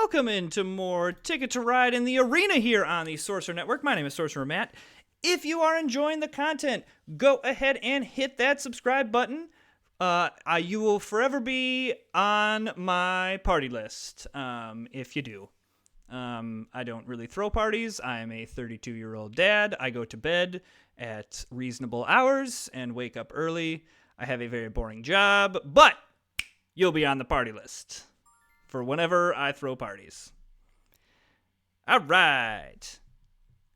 Welcome into more Ticket to Ride in the Arena here on the Sorcerer Network. My name is Sorcerer Matt. If you are enjoying the content, go ahead and hit that subscribe button. You will forever be on my party list if you do. I don't really throw parties. I am a 32-year-old dad. I go to bed at reasonable hours and wake up early. I have a very boring job, but you'll be on the party list for whenever I throw parties. All right.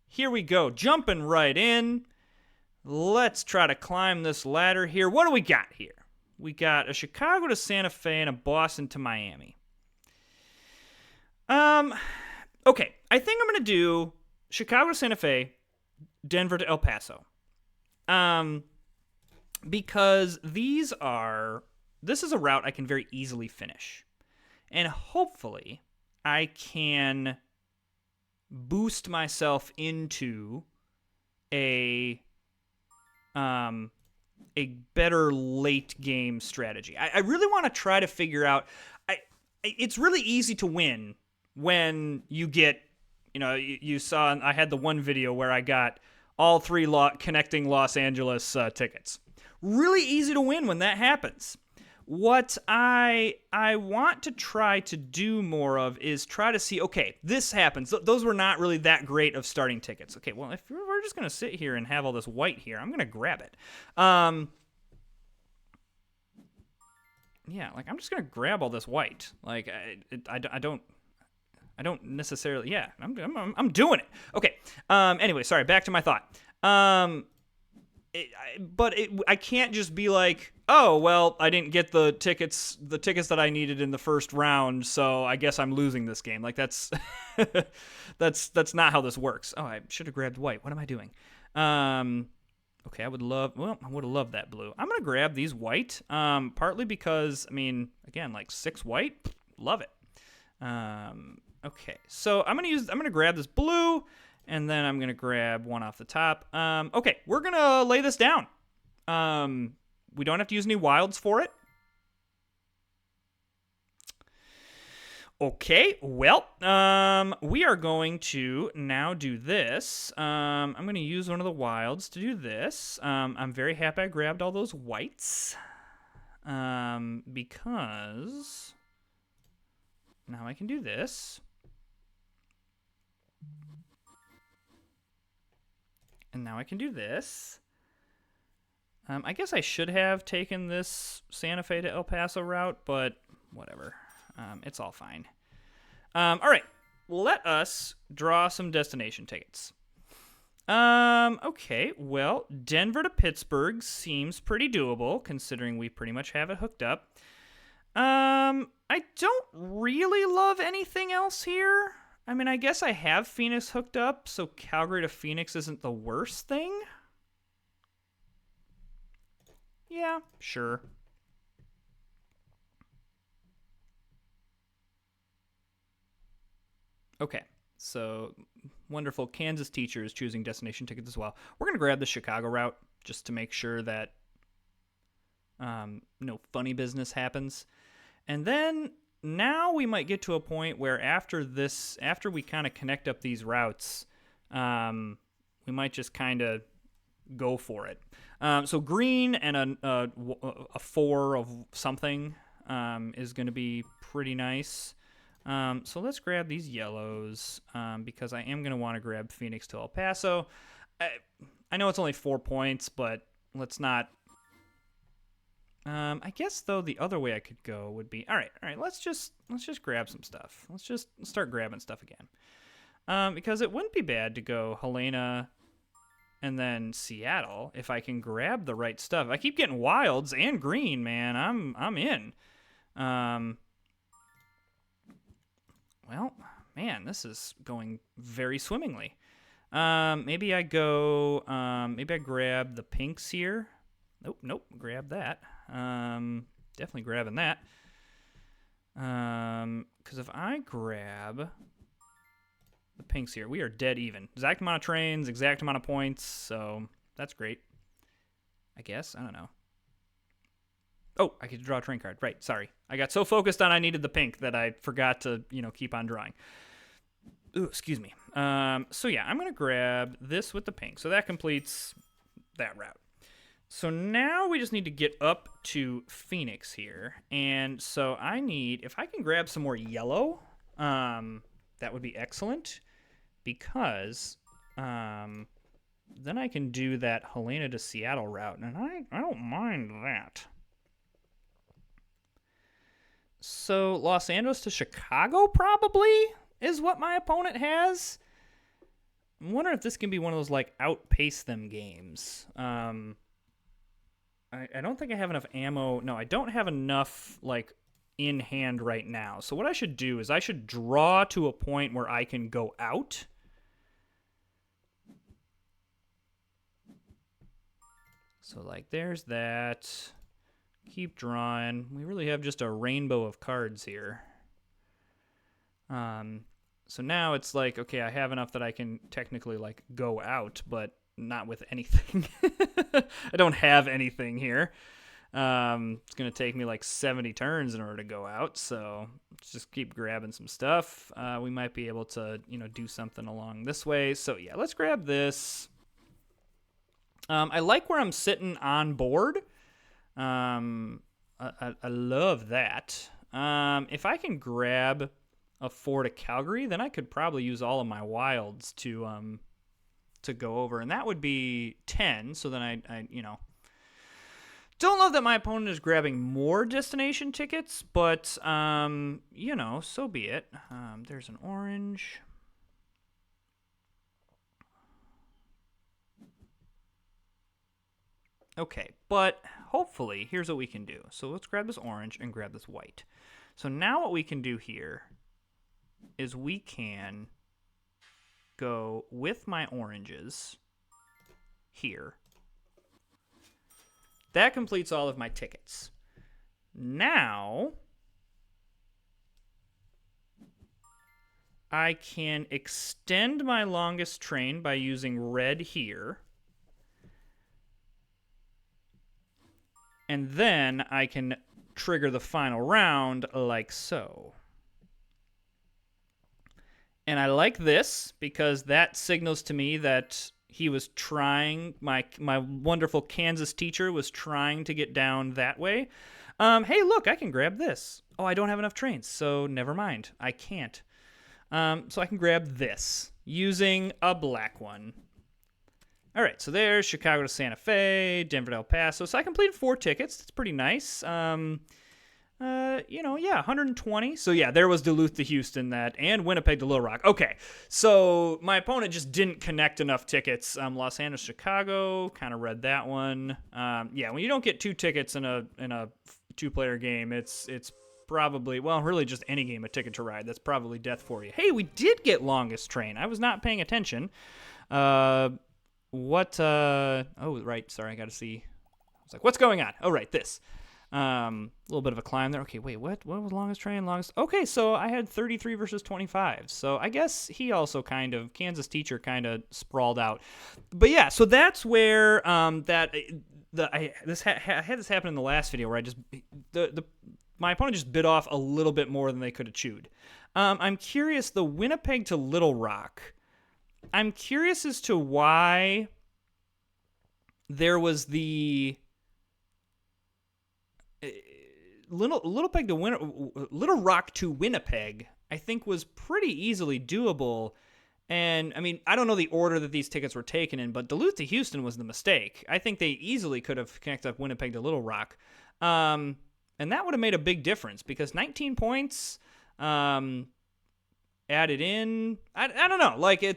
Here we go. Jumping right in. Let's try to climb this ladder here. What do we got here? We got a Chicago to Santa Fe and a Boston to Miami. Okay. I think I'm going to do Chicago to Santa Fe, Denver to El Paso. Because this is a route I can very easily finish. And hopefully I can boost myself into a better late game strategy. I really want to try to figure out. It's really easy to win when you get, you saw I had the one video where I got all three connecting Los Angeles tickets. Really easy to win when that happens. What I want to try to do more of is try to see, okay, this happens. Those were not really that great of starting tickets. Okay, well, if we're just going to sit here and have all this white here, I'm going to grab it. Yeah, like I'm just going to grab all this white. Like I don't necessarily, yeah, I'm doing it. Okay, anyway, sorry, back to my thought. I can't just be like, oh, well, I didn't get the tickets that I needed in the first round, so I guess I'm losing this game. Like that's that's not how this works. Oh, I should have grabbed white. What am I doing? Okay, I would have loved that blue. I'm gonna grab these white, partly because again, like 6 white, love it. Okay, so I'm gonna grab this blue. And then I'm going to grab one off the top. Okay, we're going to lay this down. We don't have to use any wilds for it. Okay, well, we are going to now do this. I'm going to use one of the wilds to do this. I'm very happy I grabbed all those whites. Because now I can do this. And now I can do this. I guess I should have taken this Santa Fe to El Paso route, but whatever. It's all fine. All right. Let us draw some destination tickets. Okay. Well, Denver to Pittsburgh seems pretty doable, considering we pretty much have it hooked up. I don't really love anything else here. I guess I have Phoenix hooked up, so Calgary to Phoenix isn't the worst thing. Yeah, sure. Okay, so wonderful. Kansas teacher is choosing destination tickets as well. We're going to grab the Chicago route just to make sure that no funny business happens. And then now we might get to a point where after we kind of connect up these routes, we might just kind of go for it. So green and a 4 of something is going to be pretty nice. So let's grab these yellows because I am going to want to grab Phoenix to El Paso. I know it's only 4 points, but let's not. I guess though the other way I could go would be all right. Let's just grab some stuff. Let's just start grabbing stuff again. Because it wouldn't be bad to go Helena and then Seattle if I can grab the right stuff. I keep getting wilds and green, man. I'm in. Well, man, this is going very swimmingly. Maybe I grab the pinks here. Nope, grab that. Definitely grabbing that. Because if I grab the pinks here, we are dead even. Exact amount of trains, exact amount of points, so that's great. I guess, I don't know. Oh, I get to draw a train card. Right, sorry. I got so focused on I needed the pink that I forgot to, keep on drawing. Ooh, excuse me. So yeah, I'm going to grab this with the pink. So that completes that route. So now we just need to get up to Phoenix here. And so I need, if I can grab some more yellow, that would be excellent. Because then I can do that Helena to Seattle route. And I don't mind that. So Los Angeles to Chicago probably is what my opponent has. I'm wondering if this can be one of those like outpace them games. I don't think I have enough ammo. No, I don't have enough like in hand right now. So what I should do is I should draw to a point where I can go out. So like there's that. Keep drawing. We really have just a rainbow of cards here. So now it's like, okay, I have enough that I can technically like go out, but not with anything. I don't have anything here. It's going to take me like 70 turns in order to go out. So let's just keep grabbing some stuff. We might be able to, do something along this way. So yeah, let's grab this. I like where I'm sitting on board. I love that. If I can grab a 4 to Calgary, then I could probably use all of my wilds to go over, and that would be 10. So then I don't love that my opponent is grabbing more destination tickets, but so be it. There's an orange. Okay, but hopefully, here's what we can do. So let's grab this orange and grab this white. So now what we can do here is we can go with my oranges here. That completes all of my tickets. Now, I can extend my longest train by using red here. And then I can trigger the final round like so. And I like this because that signals to me that he was trying, my wonderful Kansas teacher was trying to get down that way. Hey, look, I can grab this. Oh, I don't have enough trains, so never mind. I can't. So I can grab this using a black one. All right, so there's Chicago to Santa Fe, Denver to El Paso. So I completed 4 tickets. That's pretty nice. 120. So yeah, there was Duluth to Houston and Winnipeg to Little Rock. Okay, so my opponent just didn't connect enough tickets. Los Angeles, Chicago, kind of read that one. When you don't get 2 tickets in a 2-player game, it's probably, well, really just any game, a Ticket to Ride. That's probably death for you. Hey, we did get longest train. I was not paying attention. Oh, right. Sorry, I got to see. I was like, what's going on? Oh, right, this. A little bit of a climb there. Okay, wait, what was longest train? Okay, so I had 33 versus 25. So I guess he also Kansas teacher kind of sprawled out. But yeah, so that's where I had this happen in the last video where my opponent just bit off a little bit more than they could have chewed. I'm curious, the Winnipeg to Little Rock. I'm curious as to why there was the Little Rock to Winnipeg. I think was pretty easily doable, and I mean I don't know the order that these tickets were taken in, but Duluth to Houston was the mistake. I think they easily could have connected up Winnipeg to Little Rock, and that would have made a big difference because 19 points. Added in, I don't know. Like I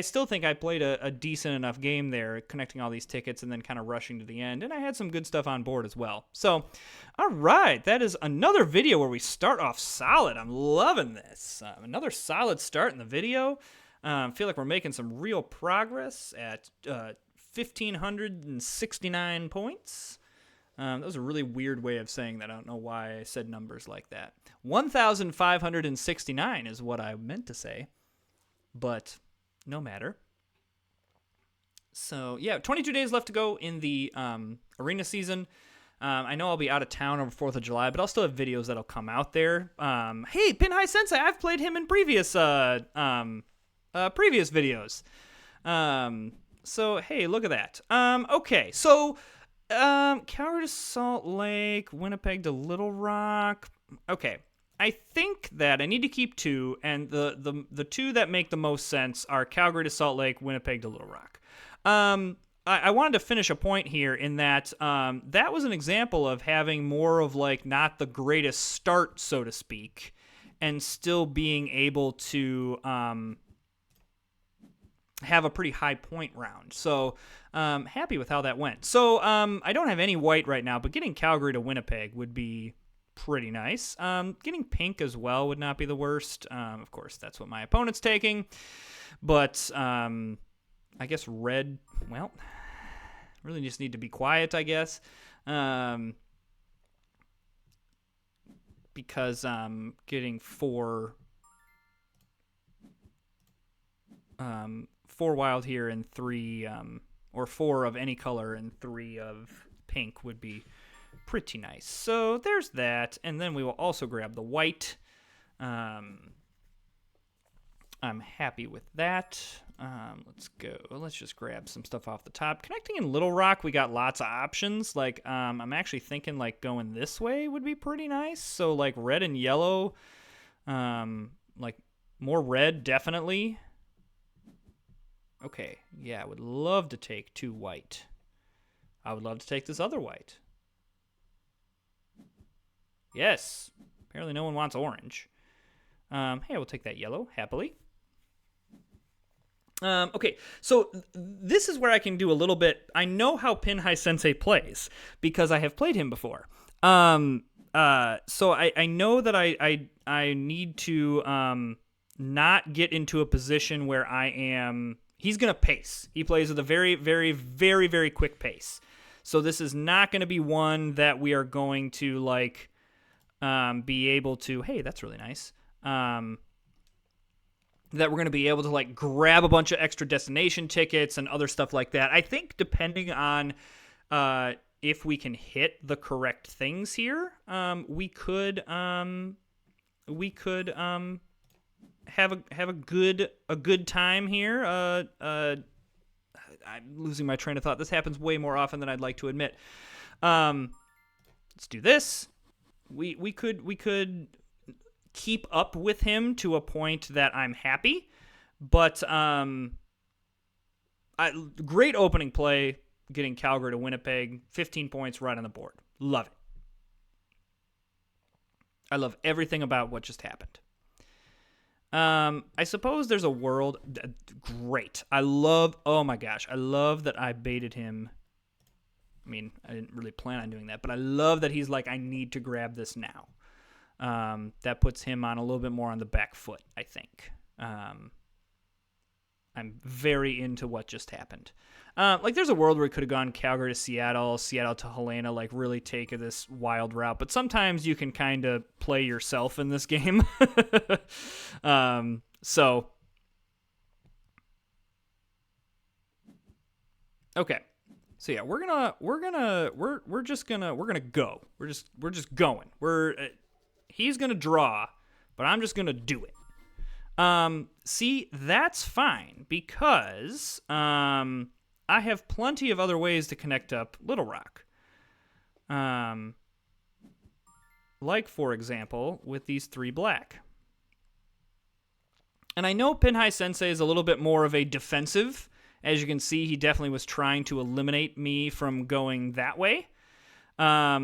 still think I played a decent enough game there, connecting all these tickets and then kind of rushing to the end. And I had some good stuff on board as well. So, all right, that is another video where we start off solid. I'm loving this. Another solid start in the video. I feel like we're making some real progress at 1,569 points. That was a really weird way of saying that. I don't know why I said numbers like that. 1,569 is what I meant to say, but no matter. So, yeah, 22 days left to go in the arena season. I know I'll be out of town over 4th of July, but I'll still have videos that'll come out there. Hey, Pinhai Sensei, I've played him in previous videos. So, hey, look at that. Okay, so Calgary to Salt Lake, Winnipeg to Little Rock. Okay, I think that I need to keep two, and the two that make the most sense are Calgary to Salt Lake, Winnipeg to Little Rock. I wanted to finish a point here in that that was an example of having more of like not the greatest start, so to speak, and still being able to have a pretty high point round. So happy with how that went. So I don't have any white right now, but getting Calgary to Winnipeg would be pretty nice. Getting pink as well would not be the worst. Of course, that's what my opponent's taking. But I guess red, well, really just need to be quiet, I guess. Because getting four wild here and three, or four of any color and three of pink would be pretty nice. So there's that, and then we will also grab the white. I'm happy with that. Let's go. Let's just grab some stuff off the top. Connecting in Little Rock, we got lots of options. Like, I'm actually thinking like going this way would be pretty nice. So like red and yellow, like more red, definitely. Okay, yeah, I would love to take two white. I would love to take this other white. Yes. Apparently no one wants orange. Hey, I will take that yellow, happily. Okay, so this is where I can do a little bit. I know how Pinhai Sensei plays because I have played him before. So I know that I need to not get into a position where I am. He's gonna pace. He plays with a very, very, very, very quick pace. So this is not going to be one that we are going to like be able to. Hey, that's really nice. That we're going to be able to like grab a bunch of extra destination tickets and other stuff like that. I think depending on if we can hit the correct things here, we could have a good time here. I'm losing my train of thought. This happens way more often than I'd like to admit. Let's do this. We could keep up with him to a point that I'm happy, but great opening play, getting Calgary to Winnipeg, 15 points right on the board. Love it. I love everything about what just happened. I suppose there's a world. Great. Oh my gosh, I love that I baited him. I mean, I didn't really plan on doing that, but I love that he's like, I need to grab this now. That puts him on a little bit more on the back foot, I think. I'm very into what just happened. Like, there's a world where we could have gone Calgary to Seattle, Seattle to Helena, like really take this wild route. But sometimes you can kind of play yourself in this game. So, okay. So yeah, we're just gonna go. We're just going. He's gonna draw, but I'm just gonna do it. See, that's fine because I have plenty of other ways to connect up Little Rock. Like, for example, with these 3 black. And I know Pinhai Sensei is a little bit more of a defensive. As you can see, he definitely was trying to eliminate me from going that way. But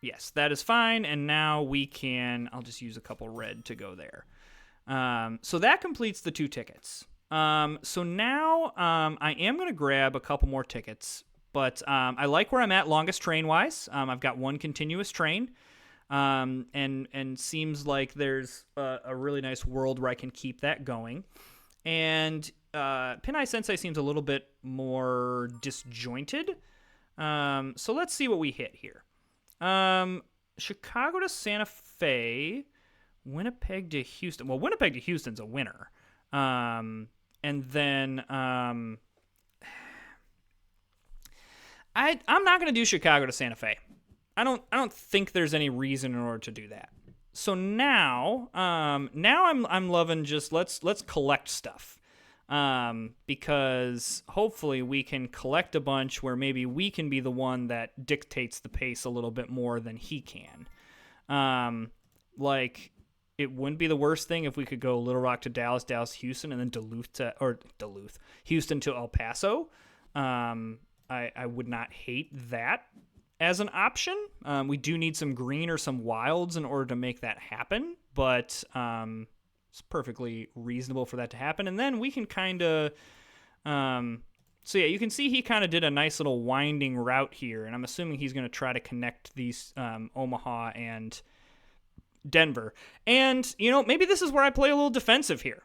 yes, that is fine. And now we can, I'll just use a couple red to go there. So that completes the 2 tickets. So now I am going to grab a couple more tickets. But I like where I'm at longest train-wise. I've got 1 continuous train. And seems like there's a really nice world where I can keep that going. And Pinhai Sensei seems a little bit more disjointed. So let's see what we hit here. Chicago to Santa Fe, Winnipeg to Houston. Well, Winnipeg to Houston's a winner. And then I'm not going to do Chicago to Santa Fe. I don't think there's any reason in order to do that. So now I'm loving just let's collect stuff. Because hopefully we can collect a bunch where maybe we can be the one that dictates the pace a little bit more than he can. Like, it wouldn't be the worst thing if we could go Little Rock to Dallas, Dallas, Houston, and then Houston to El Paso. I would not hate that as an option. We do need some green or some wilds in order to make that happen, but it's perfectly reasonable for that to happen. And then we can kind of, so yeah, you can see he kind of did a nice little winding route here, and I'm assuming he's going to try to connect these Omaha and Denver. And, you know, maybe this is where I play a little defensive here.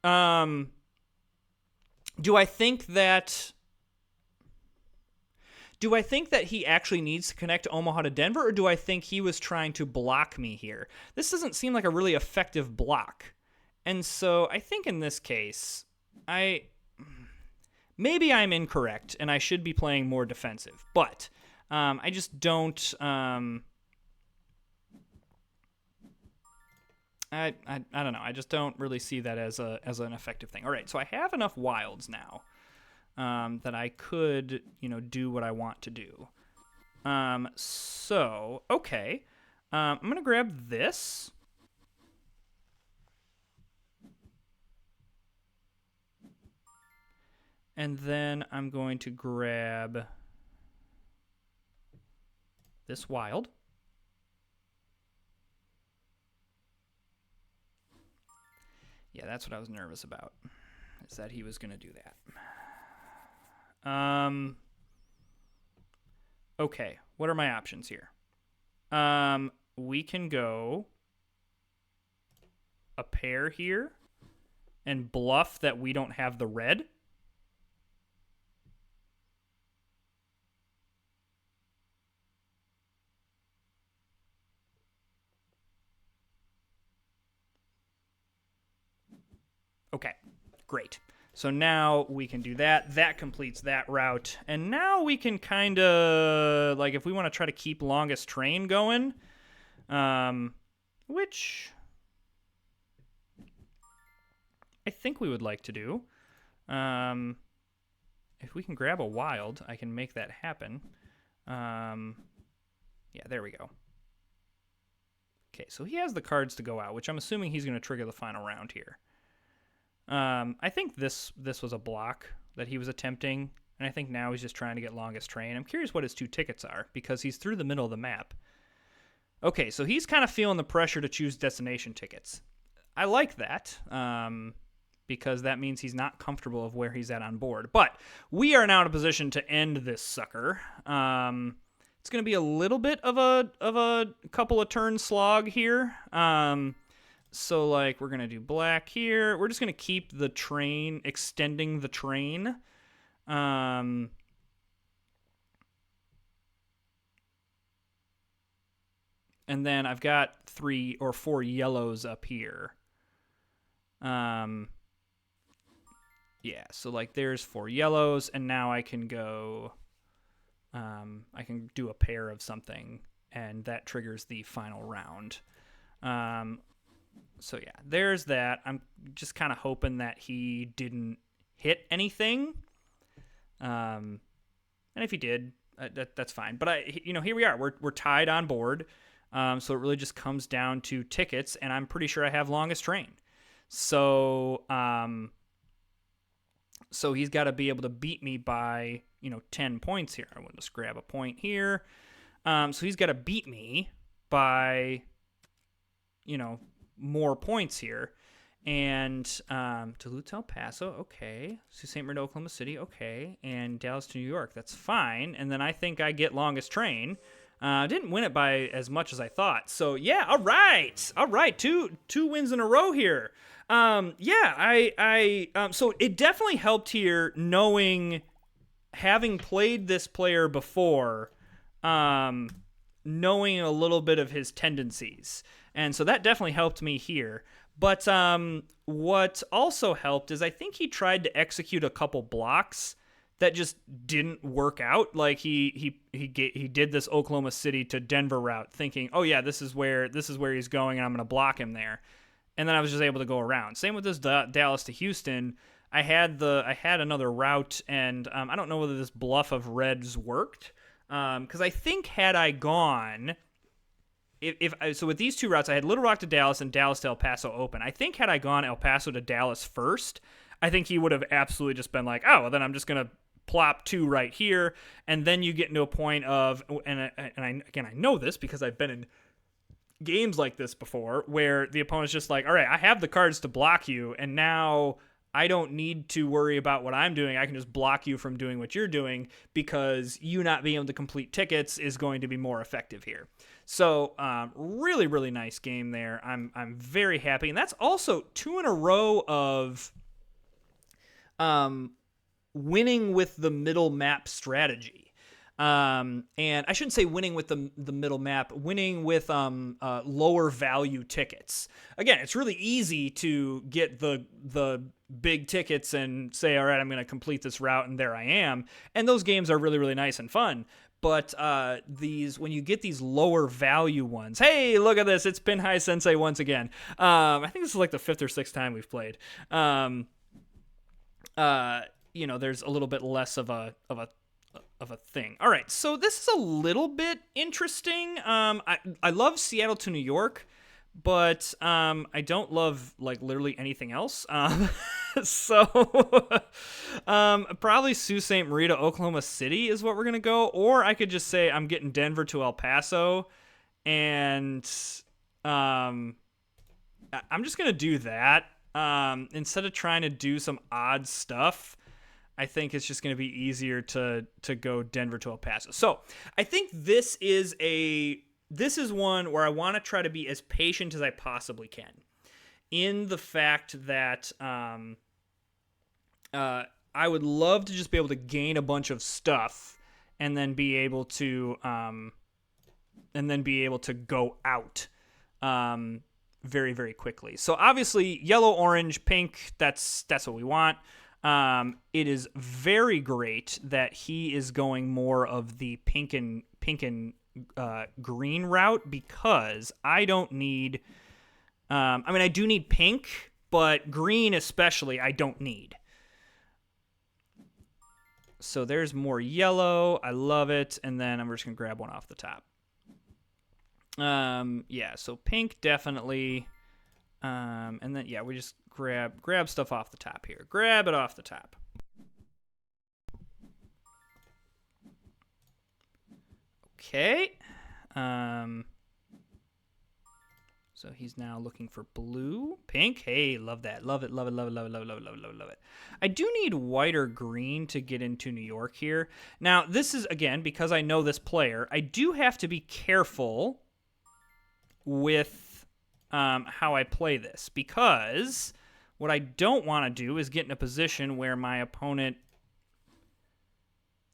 Do I think that he actually needs to connect Omaha to Denver, or do I think he was trying to block me here? This doesn't seem like a really effective block. And so I think in this case, maybe I'm incorrect and I should be playing more defensive, but I just don't I don't know. I just don't really see that as an effective thing. All right, so I have enough wilds now that I could, you know, do what I want to do. So, okay. I'm going to grab this. And then I'm going to grab this wild. Yeah, that's what I was nervous about, is that he was going to do that. Okay, what are my options here? We can go a pair here and bluff that we don't have the red. Okay, great. So now we can do that. That completes that route. And now we can kind of, like, if we want to try to keep longest train going, which I think we would like to do. If we can grab a wild, I can make that happen. Yeah, there we go. Okay, so he has the cards to go out, which I'm assuming he's going to trigger the final round here. I think this was a block that he was attempting, and I think now he's just trying to get longest train. I'm curious what his 2 tickets are, because he's through the middle of the map. Okay, so he's kind of feeling the pressure to choose destination tickets. I like that, because that means he's not comfortable of where he's at on board. But we are now in a position to end this sucker. It's going to be a little bit of a couple of turn slog here. So, like, we're going to do black here. We're just going to keep the train, extending the train. And then I've got 3 or 4 yellows up here. Yeah, so, like, there's 4 yellows, and now I can go... I can do a pair of something, and that triggers the final round. So yeah, there's that. I'm just kind of hoping that he didn't hit anything. And if he did, that's fine. But here we are. We're tied on board. So it really just comes down to tickets, and I'm pretty sure I have longest train. So so he's got to be able to beat me by 10 points here. I want to just grab a point here. So he's got to beat me by more points here. And Duluth to El Paso, okay. Sault Ste. Marie to Oklahoma City, okay. And Dallas to New York, that's fine. And then I think I get longest train. Didn't win it by as much as I thought. So yeah, all right. Two wins in a row here. So it definitely helped here knowing, having played this player before, knowing a little bit of his tendencies. And so that definitely helped me here. But what also helped is I think he tried to execute a couple blocks that just didn't work out. Like he did this Oklahoma City to Denver route, thinking, oh yeah, this is where he's going, and I'm going to block him there. And then I was just able to go around. Same with this Dallas to Houston. I had another route, and I don't know whether this bluff of reds worked, because I think had I gone, so with these two routes, I had Little Rock to Dallas and Dallas to El Paso open. I think had I gone El Paso to Dallas first, I think he would have absolutely just been like, oh, well, then I'm just gonna plop 2 right here, and then you get into a point of, and I know this because I've been in games like this before, where the opponent's just like, all right, I have the cards to block you, and now I don't need to worry about what I'm doing. I can just block you from doing what you're doing, because you not being able to complete tickets is going to be more effective here. So really, really nice game there. I'm very happy, and that's also 2 in a row of winning with the middle map strategy. And I shouldn't say winning with the middle map, winning with lower value tickets. Again, it's really easy to get the big tickets and say, all right, I'm going to complete this route, and there I am. And those games are really, really nice and fun. But when you get these lower value ones, hey, look at this, it's Pin High Sensei once again. I think this is like the 5th or 6th time we've played. There's a little bit less of a thing. All right, so this is a little bit interesting. I love Seattle to New York, but I don't love like literally anything else. So probably Sault Ste. Marie to Oklahoma City is what we're gonna go, or I could just say I'm getting Denver to El Paso, and I'm just gonna do that instead of trying to do some odd stuff. I think it's just going to be easier to go Denver to El Paso. So I think this is one where I want to try to be as patient as I possibly can, in the fact that I would love to just be able to gain a bunch of stuff and then be able to go out very, very quickly. So obviously yellow, orange, pink, that's what we want. It is very great that he is going more of the pink and green route, because I don't need. I do need pink, but green especially I don't need. So there's more yellow. I love it, and then I'm just gonna grab one off the top. Yeah. So pink definitely. And then we just grab stuff off the top here. Grab it off the top. Okay. So he's now looking for blue, pink. Hey, love that. Love it. Love it. Love it. Love it. Love it. Love it. Love it. Love it. Love it. I do need white or green to get into New York here. Now, this is, again, because I know this player, I do have to be careful with how I play this, because what I don't want to do is get in a position where my opponent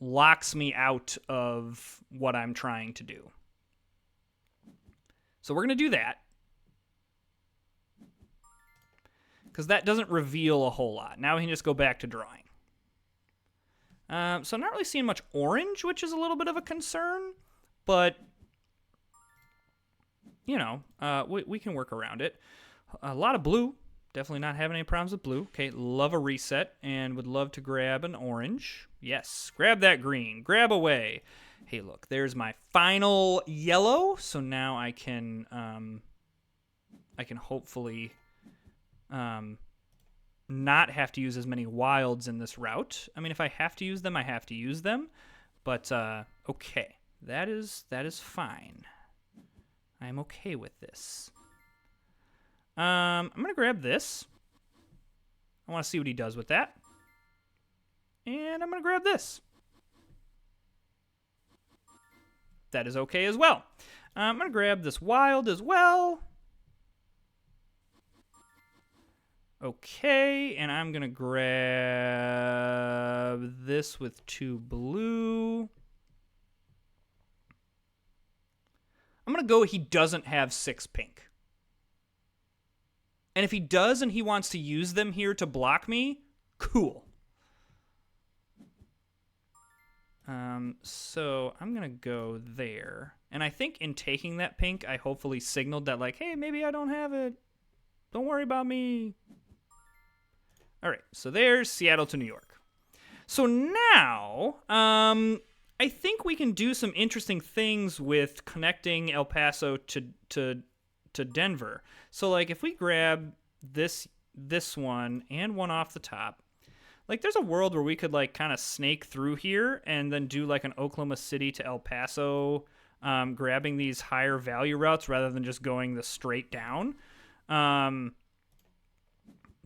locks me out of what I'm trying to do. So we're going to do that, because that doesn't reveal a whole lot. Now we can just go back to drawing. So I'm not really seeing much orange, which is a little bit of a concern, but we can work around it. A lot of blue. Definitely not having any problems with blue. Okay, love a reset, and would love to grab an orange. Yes, grab that green. Grab away. Hey, look, there's my final yellow. So now I can hopefully not have to use as many wilds in this route. I mean, if I have to use them, I have to use them. But okay, that is fine. I'm okay with this. I'm going to grab this. I want to see what he does with that. And I'm going to grab this. That is okay as well. I'm going to grab this wild as well. Okay, and I'm going to grab this with 2 blue. I'm going to go he doesn't have 6 pink. And if he does and he wants to use them here to block me, cool. So I'm going to go there. And I think in taking that pink, I hopefully signaled that, like, hey, maybe I don't have it. Don't worry about me. All right, so there's Seattle to New York. So now, I think we can do some interesting things with connecting El Paso to Denver. So, like, if we grab this one and one off the top, like, there's a world where we could, like, kind of snake through here and then do, like, an Oklahoma City to El Paso, grabbing these higher value routes rather than just going the straight down.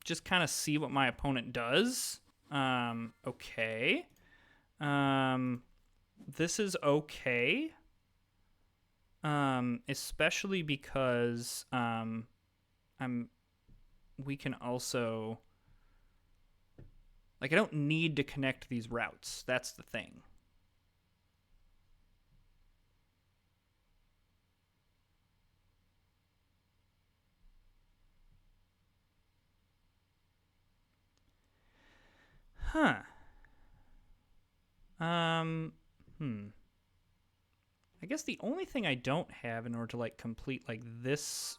Just kind of see what my opponent does. Okay. This is okay. Especially because we can also, like, I don't need to connect these routes. That's the thing. Huh. I guess the only thing I don't have in order to, like, complete, like, this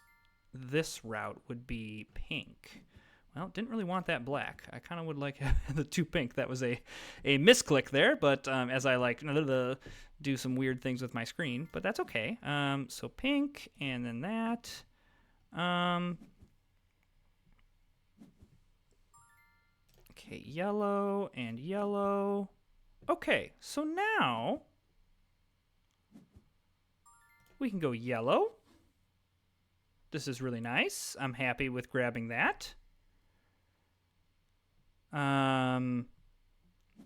route would be pink. Well, didn't really want that black. I kind of would like the 2 pink. That was a misclick there, but as I, like, do some weird things with my screen, but that's okay. So pink, and then that. Okay, yellow and yellow. Okay, so now we can go yellow. This is really nice. I'm happy with grabbing that. And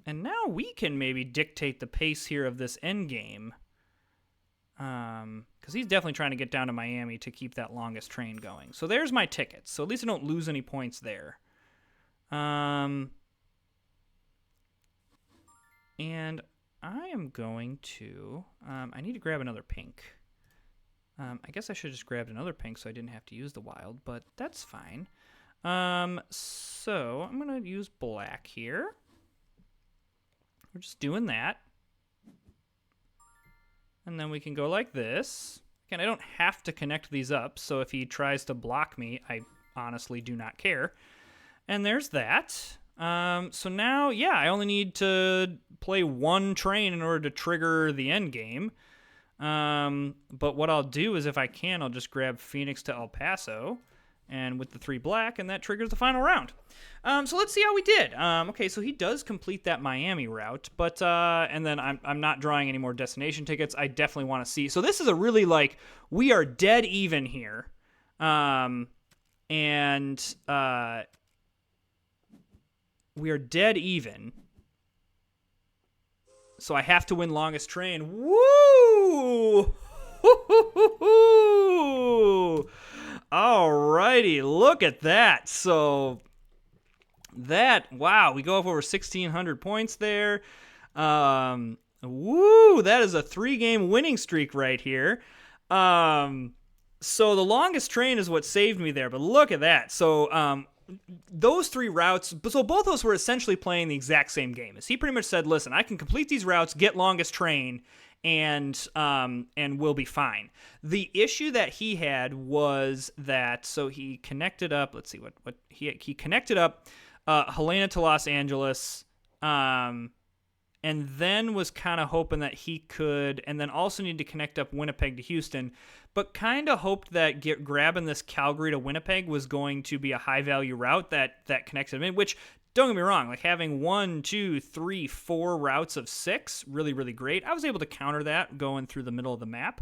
now we can maybe dictate the pace here of this end game. Because he's definitely trying to get down to Miami to keep that longest train going. So there's my tickets. So at least I don't lose any points there. And I am going to, I need to grab another pink. I guess I should have just grabbed another pink so I didn't have to use the wild, but that's fine. So I'm going to use black here. We're just doing that. And then we can go like this. Again, I don't have to connect these up, so if he tries to block me, I honestly do not care. And there's that. So now, yeah, I only need to play one train in order to trigger the end game. But what I'll do is, if I can, I'll just grab Phoenix to El Paso, and with the 3 black, and that triggers the final round. So let's see how we did. Okay, so he does complete that Miami route, but and then I'm not drawing any more destination tickets. I definitely want to see. So this is a really, like, we are dead even here, and we are dead even. So I have to win longest train. Woo! Alrighty, look at that. So that, wow, we go up over 1,600 points there. Woo! That is a 3-game winning streak right here. So the longest train is what saved me there, but look at that. So those 3 routes, so both of us were essentially playing the exact same game. As he pretty much said, listen, I can complete these routes, get longest train, and we'll be fine. The issue that he had was that, so he connected up, let's see what he connected up Helena to Los Angeles, and then was kind of hoping that he could, and then also need to connect up Winnipeg to Houston, but kind of hoped that grabbing this Calgary to Winnipeg was going to be a high-value route that connects him in, which, don't get me wrong, like having 1, 2, 3, 4 routes of 6, really, really great. I was able to counter that going through the middle of the map,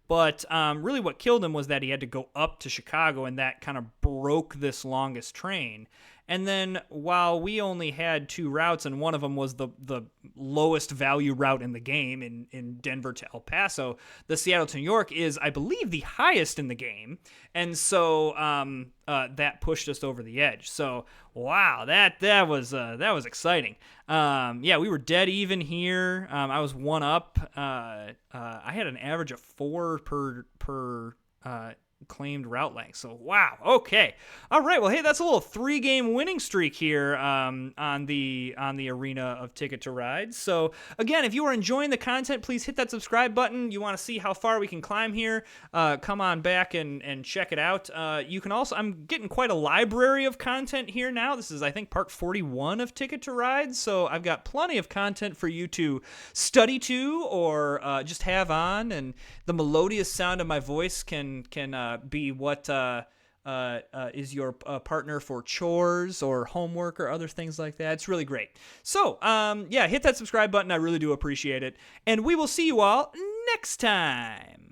but really what killed him was that he had to go up to Chicago, and that kind of broke this longest train. And then while we only had 2 routes, and one of them was the lowest value route in the game in Denver to El Paso, the Seattle to New York is, I believe, the highest in the game. And so that pushed us over the edge. So wow, that was exciting. Yeah, we were dead even here. I was 1 up. I had an average of 4 per claimed route length. So, wow. Okay. All right. Well, hey, that's a little 3-game winning streak here on the arena of Ticket to Ride. So, again, if you are enjoying the content, please hit that subscribe button. You want to see how far we can climb here, come on back and check it out. You can also, I'm getting quite a library of content here now. This is, I think, part 41 of Ticket to Ride. So, I've got plenty of content for you to study to or just have on, and the melodious sound of my voice can be what is your partner for chores or homework or other things like that. It's really great. So, yeah, hit that subscribe button. I really do appreciate it. And we will see you all next time.